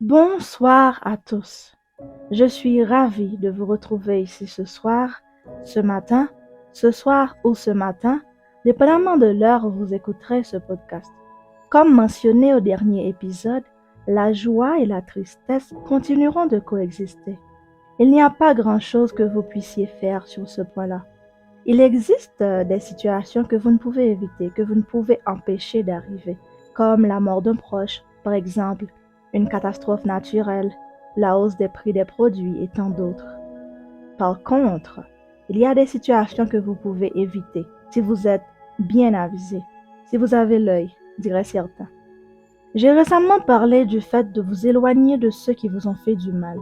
Bonsoir à tous. Je suis ravie de vous retrouver ici ce soir, ce matin, ce soir ou ce matin, dépendamment de l'heure où vous écouterez ce podcast. Comme mentionné au dernier épisode, la joie et la tristesse continueront de coexister. Il n'y a pas grand-chose que vous puissiez faire sur ce point-là. Il existe des situations que vous ne pouvez éviter, que vous ne pouvez empêcher d'arriver, comme la mort d'un proche, par exemple, une catastrophe naturelle, la hausse des prix des produits et tant d'autres. Par contre, il y a des situations que vous pouvez éviter si vous êtes bien avisé, si vous avez l'œil, diraient certains. J'ai récemment parlé du fait de vous éloigner de ceux qui vous ont fait du mal.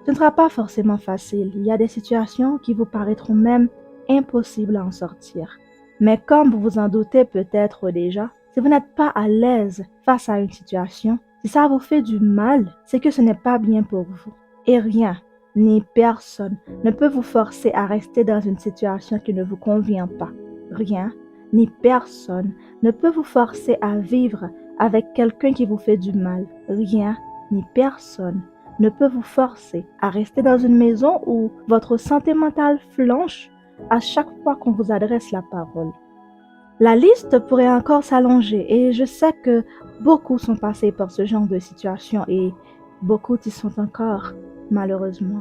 Ce ne sera pas forcément facile. Il y a des situations qui vous paraîtront même impossibles à en sortir. Mais comme vous vous en doutez peut-être déjà, si vous n'êtes pas à l'aise face à une situation, si ça vous fait du mal, c'est que ce n'est pas bien pour vous. Et rien, ni personne ne peut vous forcer à rester dans une situation qui ne vous convient pas. Rien, ni personne ne peut vous forcer à vivre avec quelqu'un qui vous fait du mal. Rien ni personne ne peut vous forcer à rester dans une maison où votre santé mentale flanche à chaque fois qu'on vous adresse la parole. La liste pourrait encore s'allonger et je sais que beaucoup sont passés par ce genre de situation et beaucoup y sont encore, malheureusement.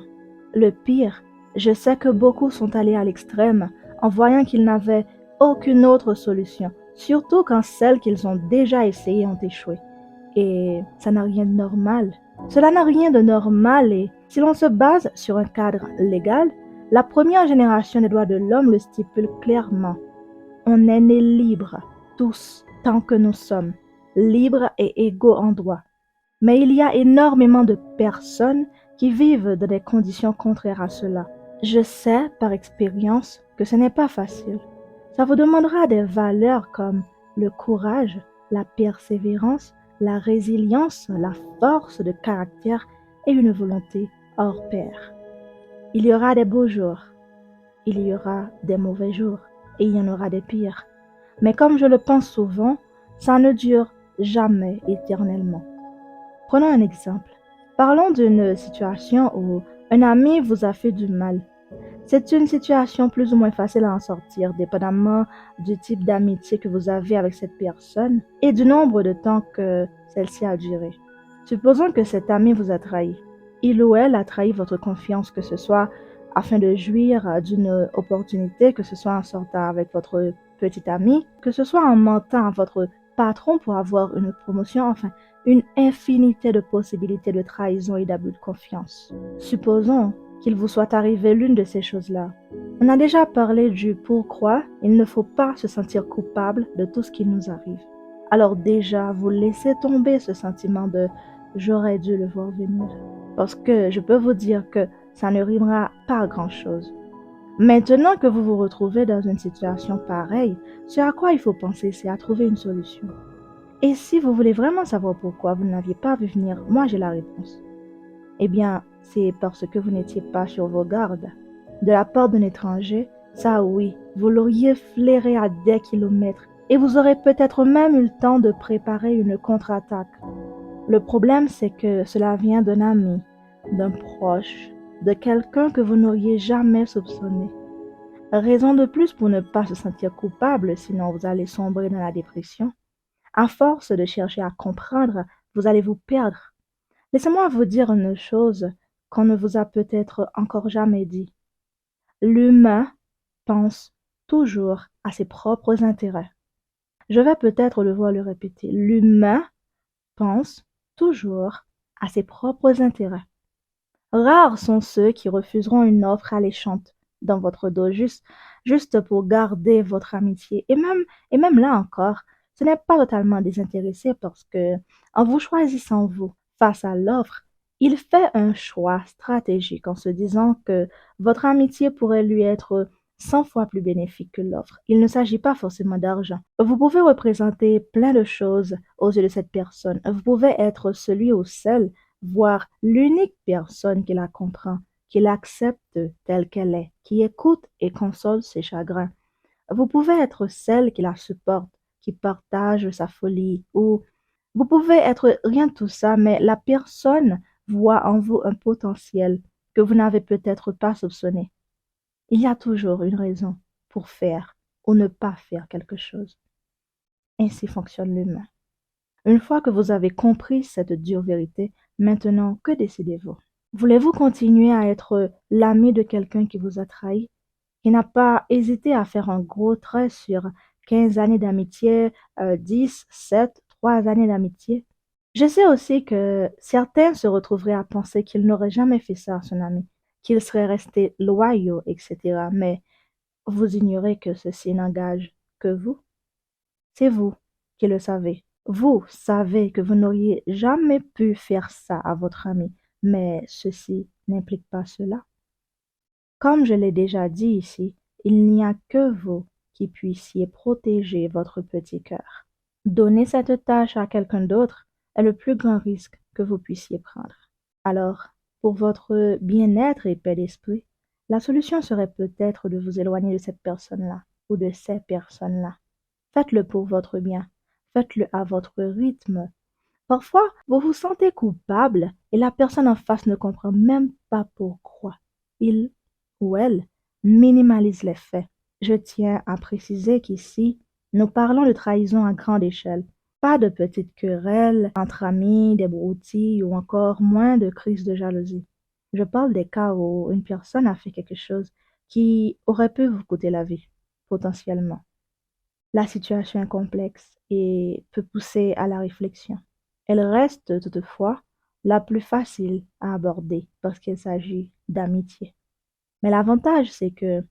Le pire, je sais que beaucoup sont allés à l'extrême en voyant qu'ils n'avaient aucune autre solution, surtout quand celles qu'ils ont déjà essayées ont échoué. Et ça n'a rien de normal. Cela n'a rien de normal et si l'on se base sur un cadre légal, la première génération des droits de l'homme le stipule clairement. On est nés libres, tous, tant que nous sommes, libres et égaux en droit. Mais il y a énormément de personnes qui vivent dans des conditions contraires à cela. Je sais par expérience que ce n'est pas facile. Ça vous demandera des valeurs comme le courage, la persévérance, la résilience, la force de caractère et une volonté hors pair. Il y aura des beaux jours, il y aura des mauvais jours et il y en aura des pires. Mais comme je le pense souvent, ça ne dure jamais éternellement. Prenons un exemple. Parlons d'une situation où un ami vous a fait du mal. C'est une situation plus ou moins facile à en sortir, dépendamment du type d'amitié que vous avez avec cette personne et du nombre de temps que celle-ci a duré. Supposons que cet ami vous a trahi. Il ou elle a trahi votre confiance, que ce soit afin de jouir d'une opportunité, que ce soit en sortant avec votre petit ami, que ce soit en mentant à votre patron pour avoir une promotion, enfin, une infinité de possibilités de trahison et d'abus de confiance. Supposons qu'il vous soit arrivé l'une de ces choses-là. On a déjà parlé du pourquoi il ne faut pas se sentir coupable de tout ce qui nous arrive. Alors déjà, vous laissez tomber ce sentiment de j'aurais dû le voir venir. Parce que je peux vous dire que ça ne rimera pas à grand-chose. Maintenant que vous vous retrouvez dans une situation pareille, ce à quoi il faut penser, c'est à trouver une solution. Et si vous voulez vraiment savoir pourquoi vous n'aviez pas vu venir, moi j'ai la réponse. Eh bien, c'est parce que vous n'étiez pas sur vos gardes. De la part d'un étranger, ça oui, vous l'auriez flairé à des kilomètres et vous aurez peut-être même eu le temps de préparer une contre-attaque. Le problème, c'est que cela vient d'un ami, d'un proche, de quelqu'un que vous n'auriez jamais soupçonné. Raison de plus pour ne pas se sentir coupable, sinon vous allez sombrer dans la dépression. À force de chercher à comprendre, vous allez vous perdre. Laissez-moi vous dire une chose qu'on ne vous a peut-être encore jamais dit. L'humain pense toujours à ses propres intérêts. Je vais peut-être devoir le répéter. L'humain pense toujours à ses propres intérêts. Rares sont ceux qui refuseront une offre alléchante dans votre dos juste pour garder votre amitié. Et même là encore, ce n'est pas totalement désintéressé parce que, en vous choisissant vous face à l'offre, il fait un choix stratégique en se disant que votre amitié pourrait lui être 100 fois plus bénéfique que l'offre. Il ne s'agit pas forcément d'argent. Vous pouvez représenter plein de choses aux yeux de cette personne. Vous pouvez être celui ou celle, voire l'unique personne qui la comprend, qui l'accepte telle qu'elle est, qui écoute et console ses chagrins. Vous pouvez être celle qui la supporte, qui partage sa folie ou Vous pouvez être rien de tout ça, mais la personne voit en vous un potentiel que vous n'avez peut-être pas soupçonné. Il y a toujours une raison pour faire ou ne pas faire quelque chose. Ainsi fonctionne l'humain. Une fois que vous avez compris cette dure vérité, maintenant, que décidez-vous? Voulez-vous continuer à être l'ami de quelqu'un qui vous a trahi, qui n'a pas hésité à faire un gros trait sur 15 années d'amitié, 10, 7, 3 années d'amitié? Je sais aussi que certains se retrouveraient à penser qu'ils n'auraient jamais fait ça à son ami, qu'ils seraient restés loyaux, etc. Mais vous ignorez que ceci n'engage que vous. C'est vous qui le savez. Vous savez que vous n'auriez jamais pu faire ça à votre ami, mais ceci n'implique pas cela. Comme je l'ai déjà dit ici, il n'y a que vous qui puissiez protéger votre petit cœur. Donner cette tâche à quelqu'un d'autre est le plus grand risque que vous puissiez prendre. Alors, pour votre bien-être et paix d'esprit, la solution serait peut-être de vous éloigner de cette personne-là ou de ces personnes-là. Faites-le pour votre bien. Faites-le à votre rythme. Parfois, vous vous sentez coupable et la personne en face ne comprend même pas pourquoi. Il ou elle minimalise les faits. Je tiens à préciser qu'ici, nous parlons de trahison à grande échelle. Pas de petites querelles entre amis, des broutilles ou encore moins de crises de jalousie. Je parle des cas où une personne a fait quelque chose qui aurait pu vous coûter la vie, potentiellement. La situation est complexe et peut pousser à la réflexion. Elle reste toutefois la plus facile à aborder parce qu'il s'agit d'amitié. Mais l'avantage, c'est que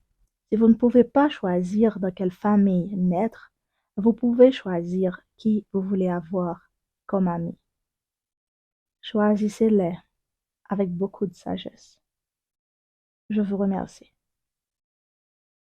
si vous ne pouvez pas choisir dans quelle famille naître, vous pouvez choisir qui vous voulez avoir comme ami. Choisissez-les avec beaucoup de sagesse. Je vous remercie.